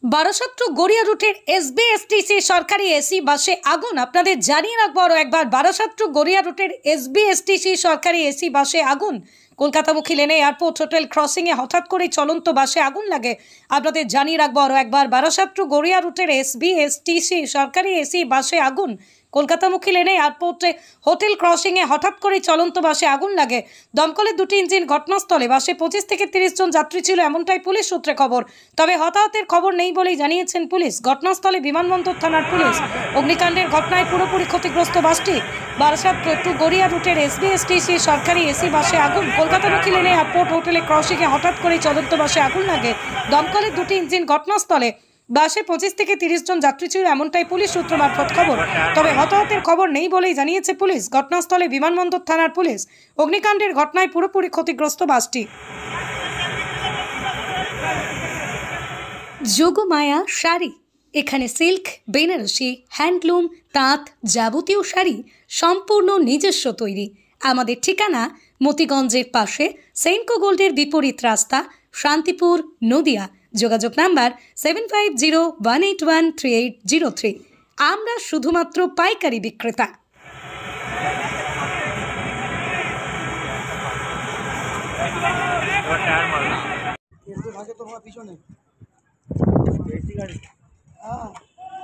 বারাসাত গড়িয়া রুটের এসবিএসটিসি সরকারি এসি বাসে আগুন। আপনাদের জানিয়ে রাখবো আরও একবার, বারাসাত গড়িয়া রুটের এসবিএসটিসি সরকারি এসি বাসে আগুন। কলকাতামুখী লেনে এয়ারপোর্ট হোটেল ক্রসিংয়ে হঠাৎ করে চলন্ত বাসে আগুন লাগে। আপনাদের জানিয়ে রাখবো আরও একবার, বারাসাত গড়িয়া রুটের এসবিএসটিসি সরকারি এসি বাসে আগুন। কলকাতামুখী লেনে এয়ারপোর্টে হোটেল ক্রসিংয়ে হঠাৎ করে চলন্ত বাসে আগুন লাগে। দমকলের দুটি ইঞ্জিন ঘটনাস্থলে। বাসে 25 থেকে 30 জন যাত্রী ছিল, এমনটাই পুলিশ সূত্রে খবর। তবে হতাহতের খবর নেই বলেই জানিয়েছেন পুলিশ। ঘটনাস্থলে বিমানবন্দর থানার পুলিশ। অগ্নিকাণ্ডের ঘটনায় পুরোপুরি ক্ষতিগ্রস্ত বাসটি। বারাসাত টু গড়িয়া রুটের এসবিএসটিসি সরকারি এসি বাসে আগুন। কলকাতামুখী লেনে এয়ারপোর্ট হোটেলে ক্রসিংয়ে হঠাৎ করে চলন্ত বাসে আগুন লাগে। দমকলের দুটি ইঞ্জিন ঘটনাস্থলে। বাসে 25 থেকে 30 জন যাত্রী ছিল, এমনটাই পুলিশ সূত্র মারফত খবর। তবে হতাহতের খবর নেই বলেই জানিয়েছে পুলিশ। ঘটনাস্থলে বিমানবন্দর থানার পুলিশ। অগ্নিকাণ্ডের ঘটনায় পুরোপুরি ক্ষতিগ্রস্ত বাসটি। যোগমায়া শাড়ি, এখানে সিল্ক, বেনারসি, হ্যান্ডলুম, তাঁত, যাবতীয় শাড়ি সম্পূর্ণ নিজস্ব তৈরি। আমাদের ঠিকানা মতিগঞ্জের পাশে সেনকো গোল্ডের বিপরীত রাস্তা, শান্তিপুর, নদিয়া। যোগাযোগ নাম্বার 7501813803। আমরা শুধুমাত্র পাইকারি বিক্রেতা। পিছনে